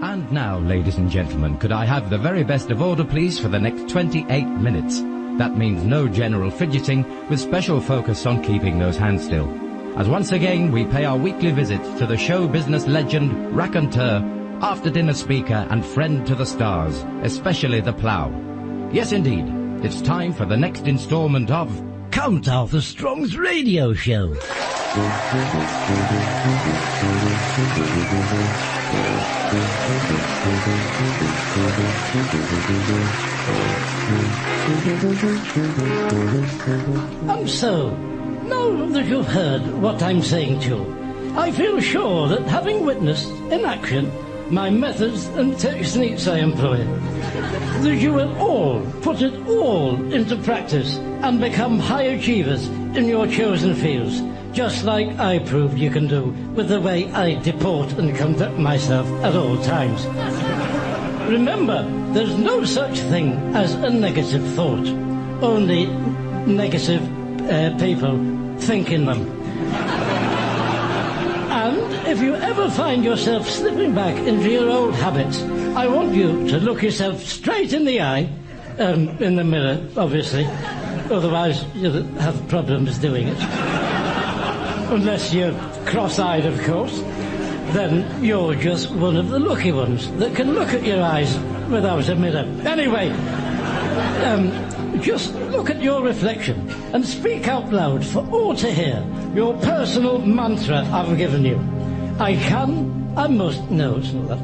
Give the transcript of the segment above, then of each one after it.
And now, ladies and gentlemen, could I have the very best of order, please, for the next 28 minutes? That means no general fidgeting, with special focus on keeping those hands still. As once again, we pay our weekly visit to the show business legend, raconteur, after-dinner speaker, and friend to the stars, especially the plough. Yes, indeed, it's time for the next instalment of Count Arthur Strong's radio show. And so, now that you've heard what I'm saying to you, I feel sure that having witnessed in action my methods and techniques I employ, that you will all put it all into practice and become high achievers in your chosen fields, just like I proved you can do with the way I deport and conduct myself at all times. Remember, there's no such thing as a negative thought, only negative people thinking them. And if you ever find yourself slipping back into your old habits, I want you to look yourself straight in the eye, in the mirror, obviously, otherwise you'll have problems doing it. Unless you're cross-eyed, of course. Then you're just one of the lucky ones that can look at your eyes without a mirror. Anyway, just look at your reflection and speak out loud for all to hear your personal mantra I've given you. I can, I must, no, it's not that.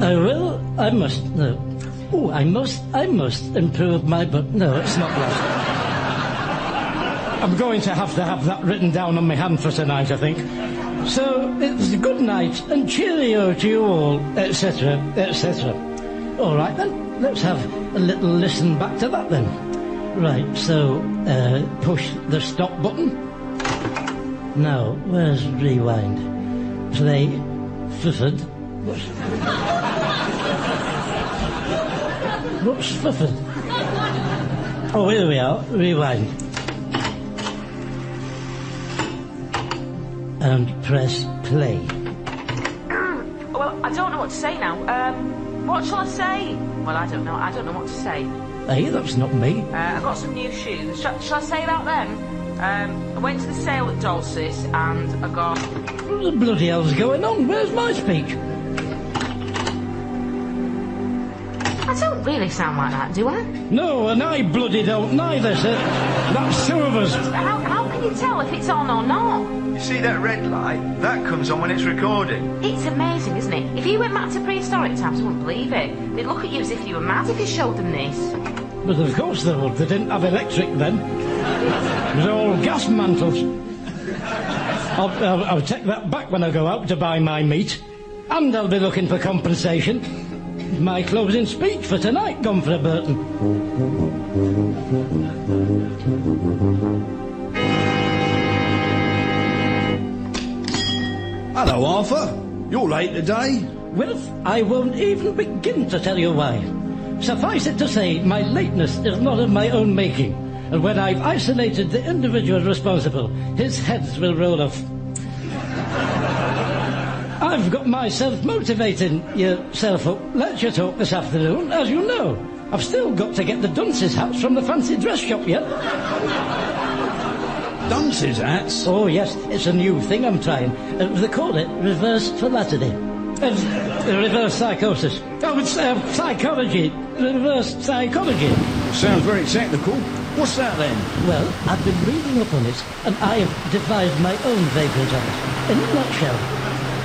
I will, I must, no. Oh, I must improve my, but no, it's not that. I'm going to have that written down on my hand for tonight, I think. So, it's good night and cheerio to you all, etc., etc. All right, then, let's have a little listen back to that, then. Right, so, push the stop button. Now, where's rewind? Play Fufford. What's Fufford? Oh, here we are, rewind. And press play. Well, I don't know what to say now. What shall I say? Well, I don't know what to say. Hey, that's not me. I got some new shoes. Shall I say about them? I went to the sale at Dulce's and I got... What the bloody hell's going on? Where's my speech? I don't really sound like that, do I? No, and I bloody don't neither, sir. That's two of us. How can you tell if it's on or not? You see that red light? That comes on when it's recording. It's amazing, isn't it? If you went back to prehistoric times, I wouldn't believe it. They'd look at you as if you were mad if you showed them this. But of course they would. They didn't have electric then. It was all gas mantles. I'll take that back when I go out to buy my meat. And I'll be looking for compensation. My closing speech for tonight gone for a Burton. Hello, Arthur. You're late today. Well, I won't even begin to tell you why. Suffice it to say, my lateness is not of my own making, and when I've isolated the individual responsible, his heads will roll off. I've got myself motivating yourself up lecture talk this afternoon, as you know. I've still got to get the dunce's hats from the fancy dress shop yet. Dunce's hats? Oh, yes, it's a new thing I'm trying. They call it reverse philately. Reverse psychosis. Oh, it's psychology. Reverse psychology. Sounds very technical. What's that then? Well, I've been reading up on it, and I have devised my own vagaries on it. In a nutshell,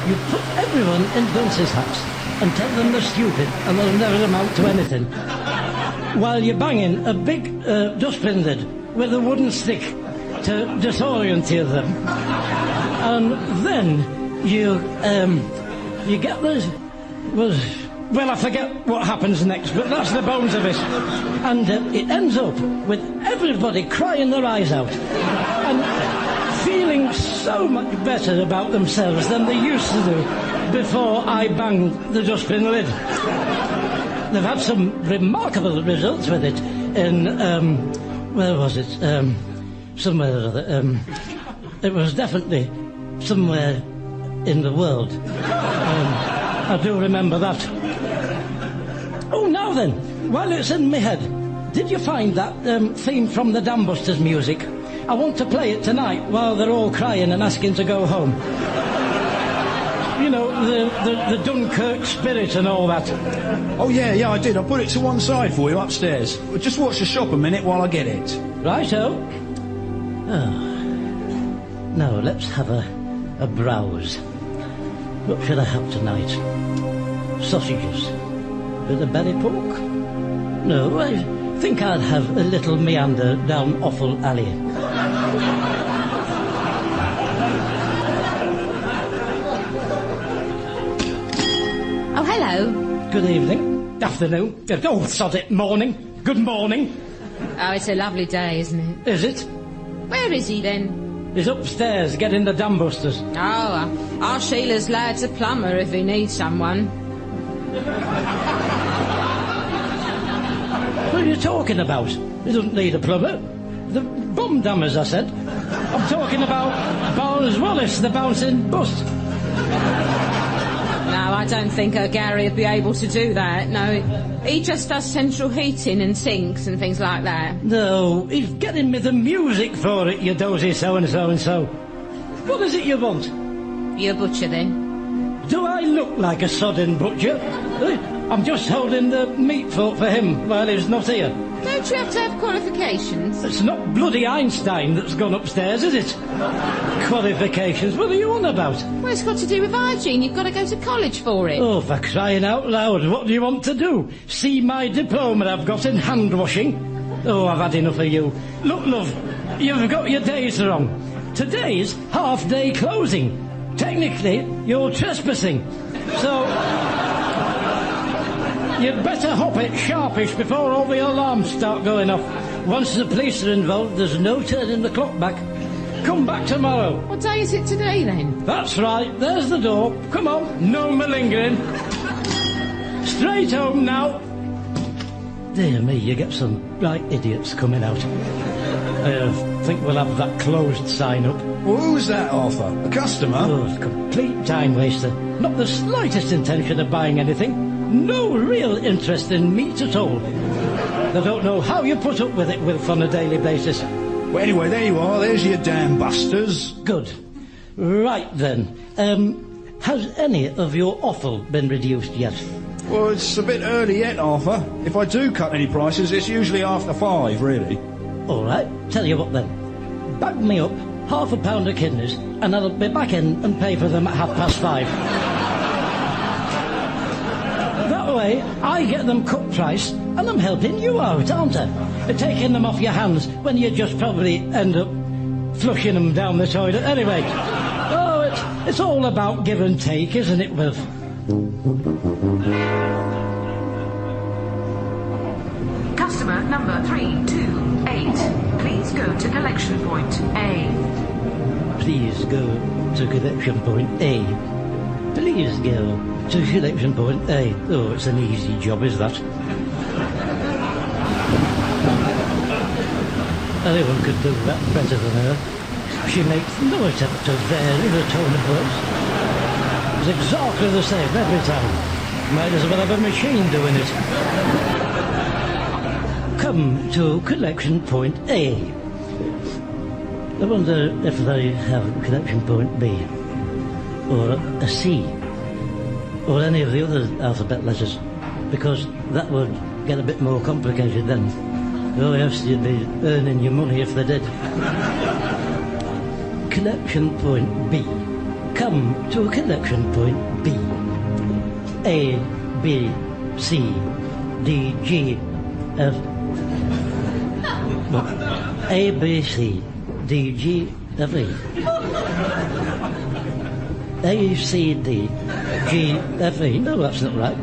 you put everyone in dunce's hats and tell them they're stupid and they'll never amount to anything, while you're banging a big dustbin lid with a wooden stick to disorient them. And then you get the... Well, I forget what happens next, but that's the bones of it. And it ends up with everybody crying their eyes out and feeling so much better about themselves than they used to do before I banged the dustbin lid. They've had some remarkable results with it in, where was it? Somewhere or other. It was definitely somewhere in the world. I do remember that. Oh, now then, while it's in my head, did you find that theme from the Dam Busters music? I want to play it tonight while they're all crying and asking to go home. You know, the Dunkirk spirit and all that. Oh, yeah, I did. I put it to one side for you upstairs. Just watch the shop a minute while I get it. Righto. Oh. Now, let's have a browse. What should I have tonight? Sausages. Bit of belly pork? No, I think I'd have a little meander down Offal Alley. Oh, hello. Good evening. Afternoon. Oh, sod it. Morning. Good morning. Oh, it's a lovely day, isn't it? Is it? Where is he, then? He's upstairs getting the Dam Busters. Oh, our Sheila's lad's a plumber if he needs someone. What are you talking about? He doesn't need a plumber. The bum dammers, I said. I'm talking about Barnes Wallace, the bouncing bus. No, I don't think Gary would be able to do that. No, he just does central heating and sinks and things like that. No, he's getting me the music for it, you dozy so-and-so and so. What is it you want? You're a butcher, then? Do I look like a sodden butcher? I'm just holding the meat fork for him while he's not here. Don't you have to have qualifications? It's not bloody Einstein that's gone upstairs, is it? Qualifications? What are you on about? Well, it's got to do with hygiene. You've got to go to college for it. Oh, for crying out loud, what do you want to do? See my diploma I've got in hand washing? Oh, I've had enough of you. Look, love, you've got your days wrong. Today's half-day closing. Technically, you're trespassing. So, you'd better hop it sharpish before all the alarms start going off. Once the police are involved, there's no turning the clock back. Come back tomorrow. What day is it today, then? That's right, there's the door. Come on, no malingering. Straight home now. Dear me, you get some right idiots coming out. I think we'll have that closed sign up. Well, who's that, Arthur? A customer? Oh, complete time waster. Not the slightest intention of buying anything. No real interest in meat at all. They don't know how you put up with it, Wilf, on a daily basis. Well, anyway, there you are. There's your Dam Busters. Good. Right then. Has any of your offal been reduced yet? Well, it's a bit early yet, Arthur. If I do cut any prices, it's usually after 5, really. All right. Tell you what then. Bag me up half a pound of kidneys and I'll be back in and pay for them at 5:30. That way, I get them cut price and I'm helping you out, aren't I? Taking them off your hands when you just probably end up flushing them down the toilet anyway. Oh, it's all about give and take, isn't it, Wilf? Customer number 328. Please go to collection point A. Please go to collection point A. Please go to collection point A. Oh, it's an easy job, is that? Anyone could do that better than her. She makes no attempt to vary the tone of voice. It's exactly the same every time. Might as well have a machine doing it. Come to collection point A. I wonder if they have collection point B, or a C, or any of the other alphabet letters, because that would get a bit more complicated then. Oh yes, you'd be earning your money if they did. Collection point B. Come to collection point B. A, B, C, D, G, F. No. A, B, C, D, G, F, E. A, C, D, G, F, E. No, that's not right.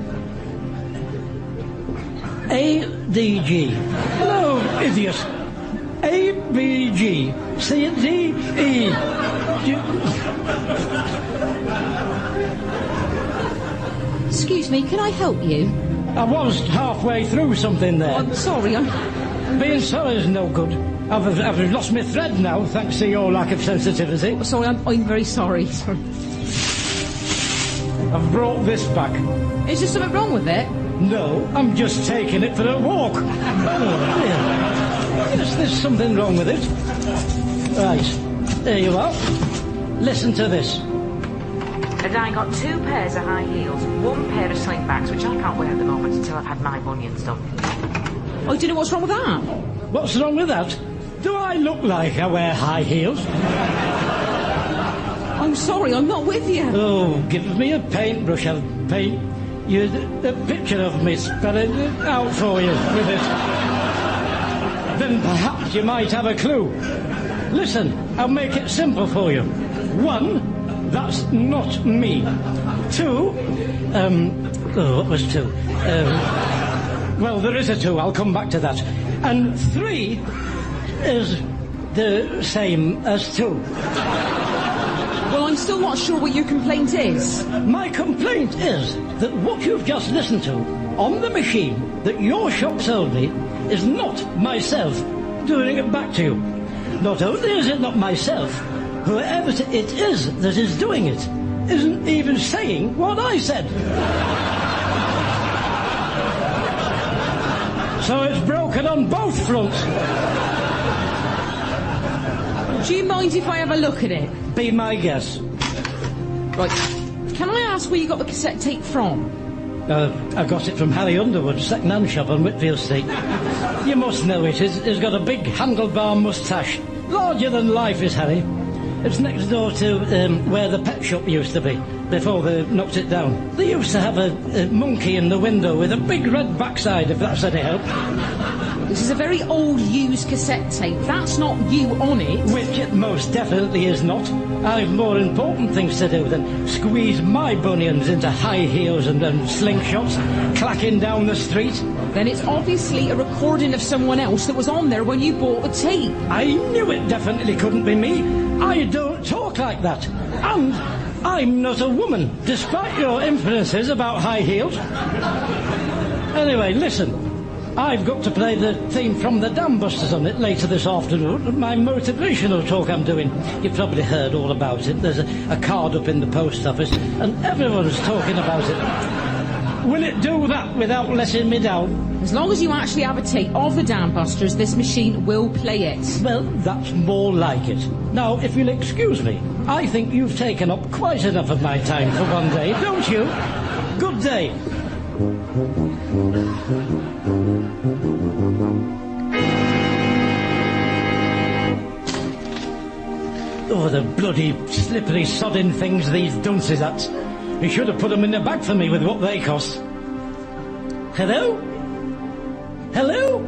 A, D, G. Hello, idiot. A, B, G, C, D, E. Excuse me, can I help you? I was halfway through something there. I'm sorry, Being sorry is no good. I've lost my thread now, thanks to your lack of sensitivity. sorry, I'm very sorry. Sorry. I've brought this back. Is there something wrong with it? No, I'm just taking it for a walk. Oh, dear. Yes, there's something wrong with it. Right, there you are. Listen to this. And I got 2 pairs of high heels, 1 pair of slingbacks, which I can't wear at the moment until I've had my bunions done. I don't know what's wrong with that. What's wrong with that? Do I look like I wear high heels? I'm sorry, I'm not with you. Oh, give me a paintbrush. I'll paint you a picture of me, spell it out for you with it. Then perhaps you might have a clue. Listen, I'll make it simple for you. 1, that's not me. 2, what was 2? Well, there is a 2, I'll come back to that. And 3 is the same as 2. Well, I'm still not sure what your complaint is. My complaint is that what you've just listened to on the machine that your shop sold me is not myself doing it back to you. Not only is it not myself, whoever it is that is doing it isn't even saying what I said. So it's broken on both fronts. Do you mind if I have a look at it? Be my guess. Right. Can I ask where you got the cassette tape from? I got it from Harry Underwood's second-hand shop on Whitfield Street. You must know it. He's got a big handlebar moustache. Larger than life is Harry. It's next door to where the pet shop used to be, before they knocked it down. They used to have a monkey in the window with a big red backside, if that's any help. This is a very old used cassette tape. That's not you on it. Which it most definitely is not. I've more important things to do than squeeze my bunions into high heels and slingshots, clacking down the street. Then it's obviously a recording of someone else that was on there when you bought the tape. I knew it definitely couldn't be me. I don't talk like that. And I'm not a woman, despite your inferences about high heels. Anyway, listen. I've got to play the theme from the Dam Busters on it later this afternoon. My motivational talk I'm doing. You've probably heard all about it. There's a card up in the post office, and everyone's talking about it. Will it do that without letting me down? As long as you actually have a tape of the Dam Busters, this machine will play it. Well, that's more like it. Now, if you'll excuse me, I think you've taken up quite enough of my time for one day, don't you? Good day. Oh, the bloody slippery sodding things, these dunces hats. You should have put them in the bag for me with what they cost. Hello? Hello?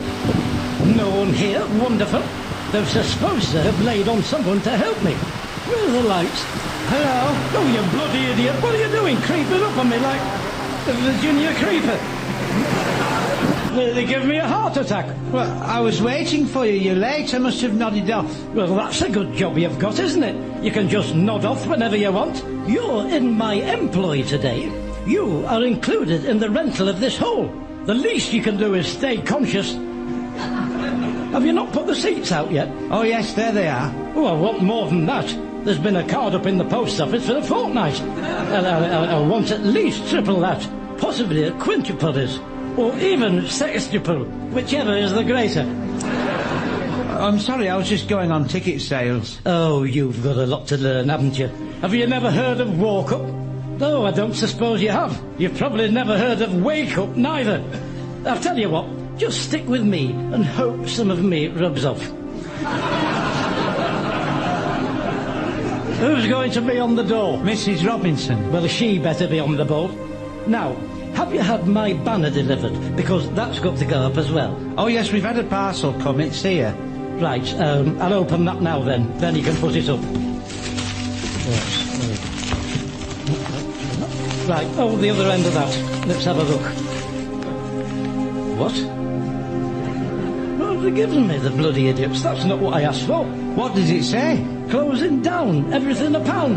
No one here? Wonderful. They're supposed to have laid on someone to help me. Where are the lights? Hello? Oh, you bloody idiot. What are you doing? Creeping up on me like a Virginia creeper. They give me a heart attack. Well, I was waiting for you. You're late. I must have nodded off. Well, that's a good job you've got, isn't it? You can just nod off whenever you want. You're in my employ today. You are included in the rental of this hole. The least you can do is stay conscious. Have you not put the seats out yet? Oh, yes, there they are. Oh, I want more than that. There's been a card up in the post office for a fortnight. I want at least triple that. Possibly a quintuple is. Or even sextuple, whichever is the greater. I'm sorry, I was just going on ticket sales. Oh, you've got a lot to learn, haven't you? Have you never heard of walk-up? No, I don't suppose you have. You've probably never heard of wake-up, neither. I'll tell you what, just stick with me and hope some of me rubs off. Who's going to be on the door? Mrs. Robinson. Well, she better be on the ball. Now, have you had my banner delivered? Because that's got to go up as well. Oh, yes, we've had a parcel come. It's here. Right, I'll open that now then. Then you can put it up. Yes. Right, oh, the other end of that. Let's have a look. What? What have they given me, the bloody idiots? That's not what I asked for. What does it say? Closing down, everything £1.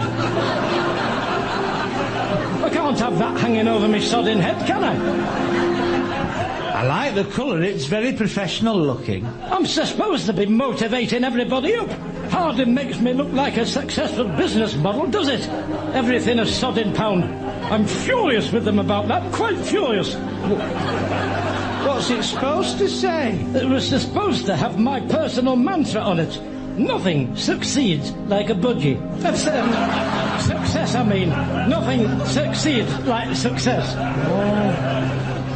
I can't have that hanging over me sodding head, can I? I like the colour. It's very professional looking. I'm supposed to be motivating everybody up. Hardly makes me look like a successful business model, does it? Everything £1. I'm furious with them about that, quite furious. What's it supposed to say? It was supposed to have my personal mantra on it. Nothing succeeds like a budgie. That's success, I mean. Nothing succeeds like success.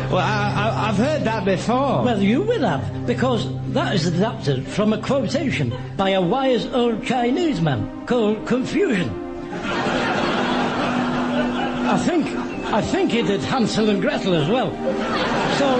Well, I've heard that before. Well, you will have, because that is adapted from a quotation by a wise old Chinese man called Confucian. I think he did Hansel and Gretel as well. So,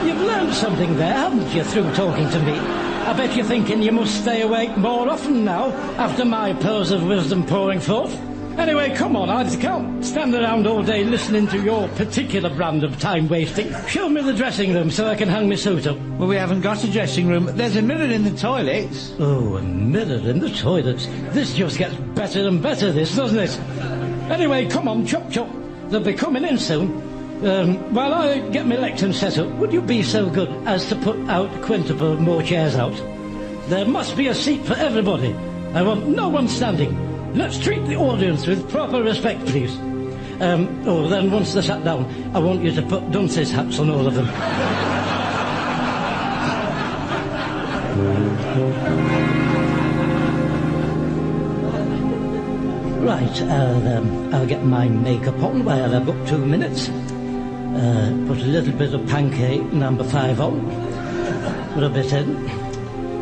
you've learned something there, haven't you, through talking to me? I bet you're thinking you must stay awake more often now, after my pearls of wisdom pouring forth. Anyway, come on, I can't stand around all day listening to your particular brand of time-wasting. Show me the dressing room so I can hang my suit up. Well, we haven't got a dressing room. There's a mirror in the toilets. Oh, a mirror in the toilets. This just gets better and better, this, doesn't it? Anyway, come on, chop chop. They'll be coming in soon. While I get my lectern set up, would you be so good as to put out quintuple more chairs out? There must be a seat for everybody. I want no one standing. Let's treat the audience with proper respect, please. Then once they're sat down, I want you to put dunce's hats on all of them. Right, I'll get my makeup on while I've got 2 minutes. Put a little bit of pancake number 5 on. Rub it in.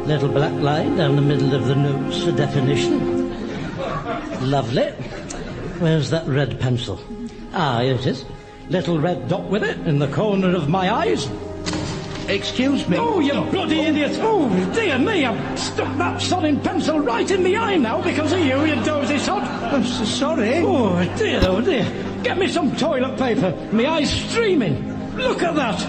Little black line down the middle of the nose for definition. Lovely. Where's that red pencil? Ah, here it is. Little red dot with it in the corner of my eyes. Excuse me. Oh, you bloody idiot. Oh, dear me, I've stuck that sodding pencil right in the eye now because of you dozy sod. I'm so sorry. Oh, dear. Get me some toilet paper. My eye's streaming. Look at that.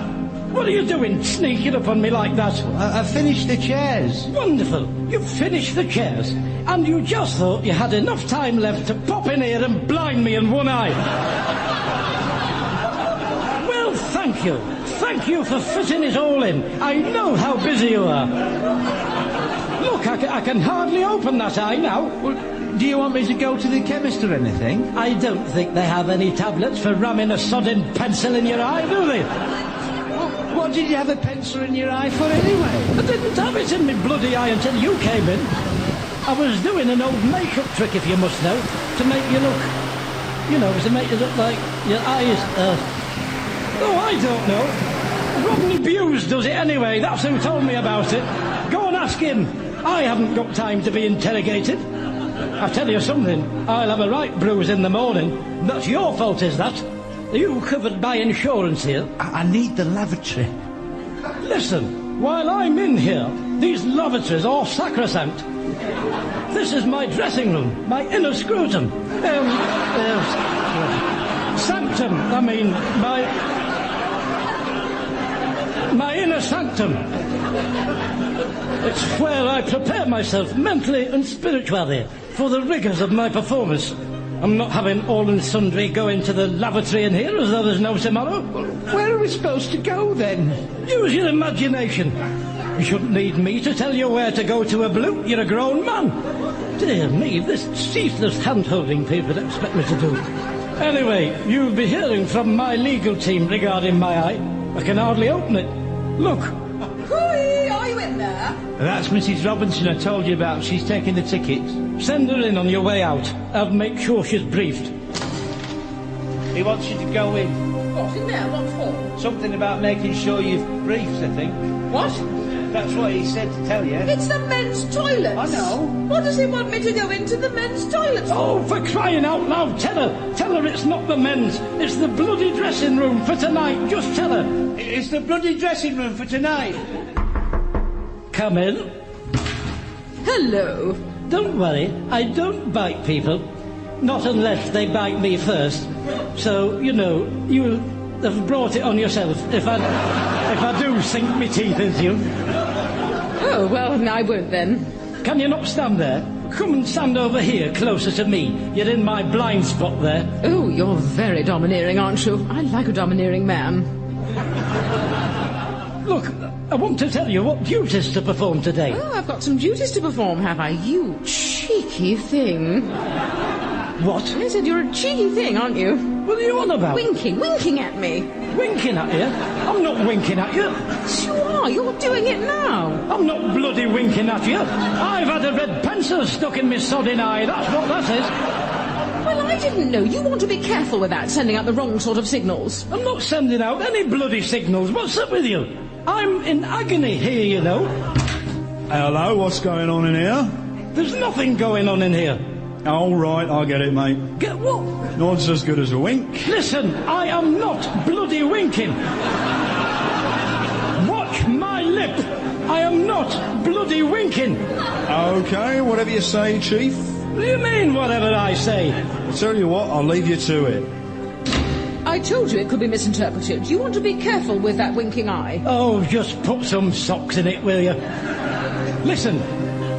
What are you doing, sneaking up on me like that? I finished the chairs. Wonderful. You finished the chairs. And you just thought you had enough time left to pop in here and blind me in one eye. Well, thank you. Thank you for fitting it all in. I know how busy you are. Look, I can hardly open that eye now. Well, do you want me to go to the chemist or anything? I don't think they have any tablets for ramming a sodding pencil in your eye, do they? What did you have a pencil in your eye for anyway? I didn't have it in my bloody eye until you came in. I was doing an old makeup trick, if you must know, to make you look, to make you look like your eyes, I don't know. Rodney Bewes does it anyway, that's who told me about it. Go and ask him. I haven't got time to be interrogated. I tell you something, I'll have a right bruise in the morning. That's your fault, is that? Are you covered by insurance here? I need the lavatory. Listen, while I'm in here, these lavatories are sacrosanct. This is my dressing room, my inner scrotum. Sanctum, I mean, my inner sanctum. It's where I prepare myself mentally and spiritually for the rigours of my performance. I'm not having all and sundry go into the lavatory in here as though there's no tomorrow. Where are we supposed to go then? Use your imagination. You shouldn't need me to tell you where to go to a blue. You're a grown man. Dear me, this ceaseless hand-holding people expect me to do. Anyway, you'll be hearing from my legal team regarding my eye. I can hardly open it. Look. Hooey, are you in there? That's Mrs. Robinson I told you about. She's taking the tickets. Send her in on your way out. I'll make sure she's briefed. He wants you to go in. What, in there? What for? Something about making sure you've briefed, I think. What? That's what he said to tell you. It's the men's toilets. I know. What does he want me to go into the men's toilets for? Oh, for crying out loud, tell her it's not the men's. It's the bloody dressing room for tonight. Just tell her. It's the bloody dressing room for tonight. Come in. Hello. Don't worry, I don't bite people. Not unless they bite me first. So, you'll have brought it on yourself if I do sink me teeth into you. Oh, well, I won't then. Can you not stand there? Come and stand over here, closer to me. You're in my blind spot there. Oh, you're very domineering, aren't you? I like a domineering man. Look, I want to tell you what duties to perform today. Oh, I've got some duties to perform, have I? You cheeky thing. What? I said you're a cheeky thing, aren't you? What are you on about? Winking at me. Winking at you? I'm not winking at you. Yes, you are. You're doing it now. I'm not bloody winking at you. I've had a red pencil stuck in my sodding eye. That's what that is. Well, I didn't know. You want to be careful with that, sending out the wrong sort of signals. I'm not sending out any bloody signals. What's up with you? I'm in agony here, you know. Hello, what's going on in here? There's nothing going on in here. All right, I get it, mate. Get what? Nod's as good as a wink. Listen, I am not bloody winking. Watch my lip. I am not bloody winking. Okay, whatever you say, Chief. What do you mean, whatever I say? I'll tell you what, I'll leave you to it. I told you it could be misinterpreted. You want to be careful with that winking eye. Oh, just put some socks in it, will you? Listen,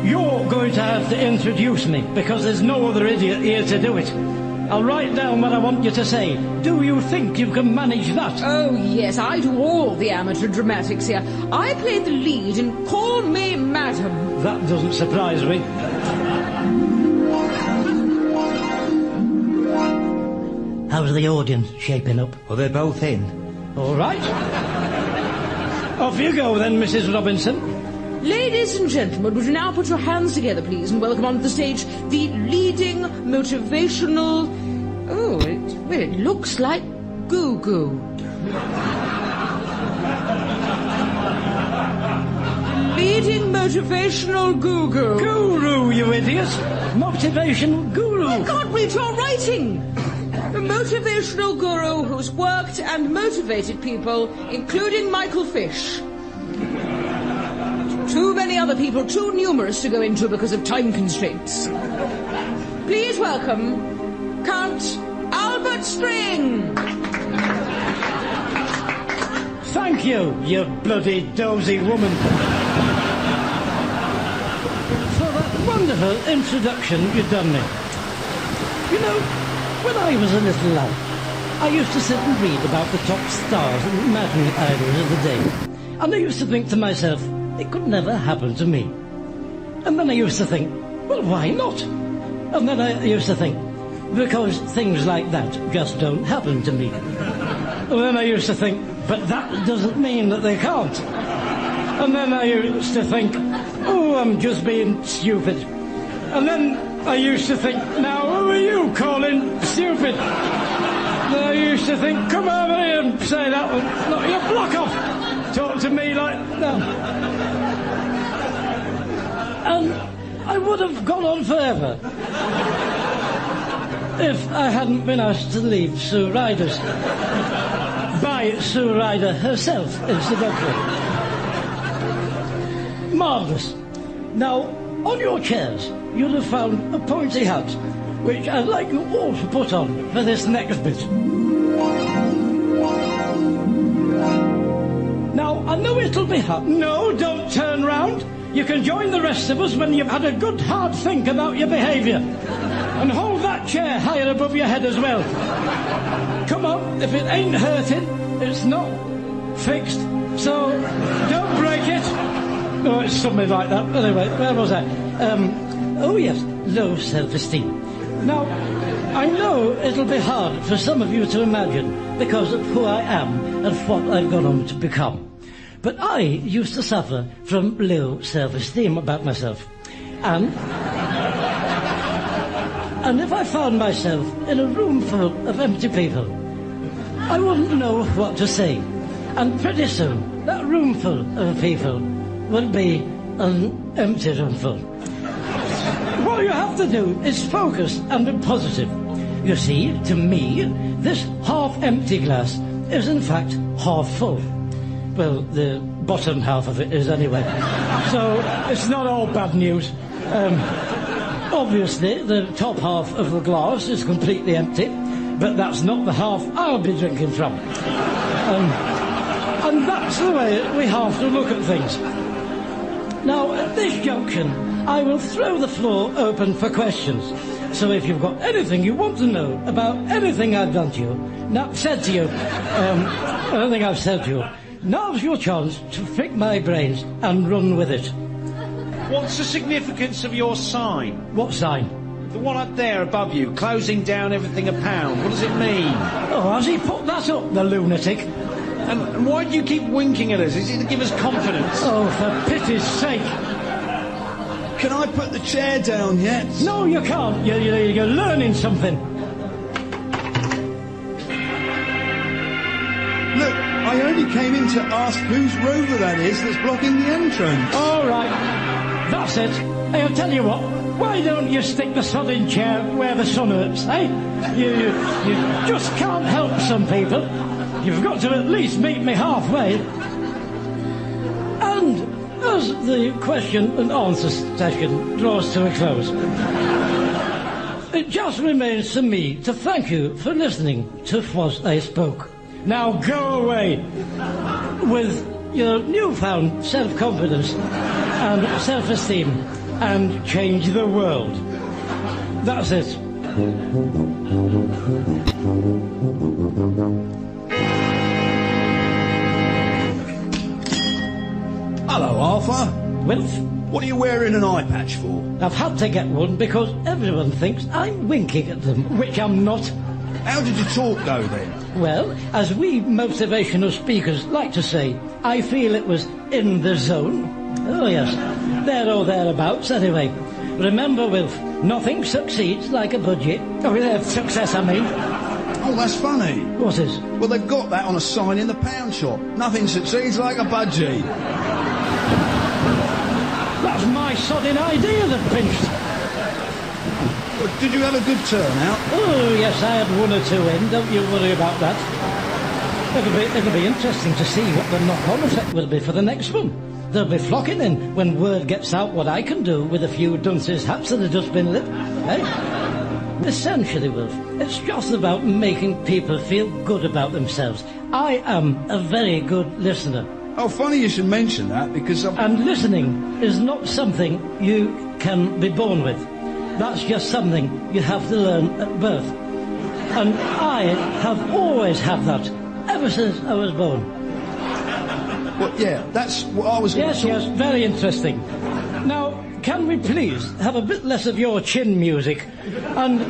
you're going to have to introduce me, because there's no other idiot here to do it. I'll write down what I want you to say. Do you think you can manage that? Oh, yes, I do all the amateur dramatics here. I played the lead in Call Me Madam. That doesn't surprise me. How's the audience shaping up? Well, they're both in. All right. Off you go then, Mrs. Robinson. Ladies and gentlemen, would you now put your hands together, please, and welcome onto the stage the leading motivational... Oh, it looks like goo-goo. Leading motivational guru. Guru, you idiot. Motivational guru. I can't read your writing. A motivational guru who's worked and motivated people, including Michael Fish. Too many other people, too numerous to go into because of time constraints. Please welcome Count Albert String. Thank you, you bloody dozy woman. For that wonderful introduction you've done me. You know, when I was a little lad, I used to sit and read about the top stars and imaginary idols of the day. And I used to think to myself, it could never happen to me. And then I used to think, well, why not? And then I used to think, because things like that just don't happen to me. And then I used to think, but that doesn't mean that they can't. And then I used to think, oh, I'm just being stupid. And then I used to think, now who are you calling stupid? And I used to think, come over here and say that one. No, you block off. Talk to me like that. And I would have gone on forever if I hadn't been asked to leave Sue Ryder's. By Sue Ryder herself, incidentally. Marvellous. Now, on your chairs, you'll have found a pointy hat, which I'd like you all to put on for this next bit. Now, I know it'll be hard. No, don't turn round. You can join the rest of us when you've had a good hard think about your behaviour. And hold that chair higher above your head as well. Come on, if it ain't hurting, it's not fixed, so don't break it. Oh, it's something like that. Anyway, where was I? Oh yes, low self-esteem. Now, I know it'll be hard for some of you to imagine because of who I am and what I've gone on to become. But I used to suffer from low self-esteem about myself. And if I found myself in a room full of empty people, I wouldn't know what to say. And pretty soon, that room full of people would be an empty room full. What you have to do is focus and be positive. You see, to me, this half-empty glass is in fact half full. Well, the bottom half of it is anyway. So it's not all bad news. Obviously, the top half of the glass is completely empty, but that's not the half I'll be drinking from. And that's the way we have to look at things. Now, at this junction, I will throw the floor open for questions. So if you've got anything you want to know about anything I've done to you, anything I've said to you, now's your chance to pick my brains and run with it. What's the significance of your sign? What sign? The one up there above you, closing down everything a pound. What does it mean? Oh, has he put that up, the lunatic? And why do you keep winking at us? Is it to give us confidence? Oh, for pity's sake. Can I put the chair down yet? No, you can't. You're learning something. Look, I only came in to ask whose rover that is that's blocking the entrance. All right. That's it. Hey, I'll tell you what. Why don't you stick the sodding chair where the sun hurts, eh? You just can't help some people. You've got to at least meet me halfway. And as the question and answer session draws to a close, it just remains for me to thank you for listening to What I Spoke. Now go away with your newfound self-confidence and self-esteem and change the world. That's it. Hello, Arthur. Wilf, What are you wearing an eye patch for? I've had to get one because everyone thinks I'm winking at them, which I'm not. How did your talk go then? Well, as we motivational speakers like to say, I feel it was in the zone. Oh yes, there or thereabouts anyway. Remember, Wilf, nothing succeeds like a budget. Oh, success, I mean. Oh, that's funny. What is? Well, they've got that on a sign in the pound shop. Nothing succeeds like a budgie. That's my sodding idea that pinched. Well, did you have a good turnout? Oh, yes, I had one or two in. Don't you worry about that. It'll be interesting to see what the knock-on effect will be for the next one. They'll be flocking in when word gets out what I can do with a few dunces' hats that have just been lit. Eh? Essentially, Wilf, it's just about making people feel good about themselves. I am a very good listener. Oh, funny you should mention that, because And listening is not something you can be born with. That's just something you have to learn at birth. And I have always had that, ever since I was born. well, yeah, that's what I was... Yes, very interesting. Now, can we please have a bit less of your chin music? And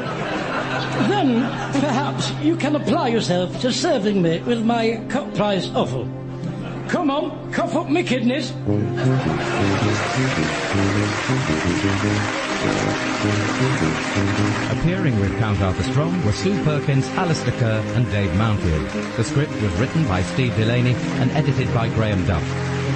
then, perhaps, you can apply yourself to serving me with my cut price offal. Come on, cough up me kidneys. Appearing with Count Arthur Strong were Sue Perkins, Alistair Kerr and Dave Mountfield. The script was written by Steve Delaney and edited by Graham Duff.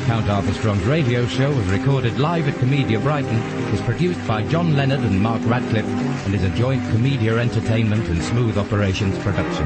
Count Arthur Strong's radio show was recorded live at Comedia Brighton, is produced by John Leonard and Mark Radcliffe, and is a joint Comedia Entertainment and Smooth Operations production.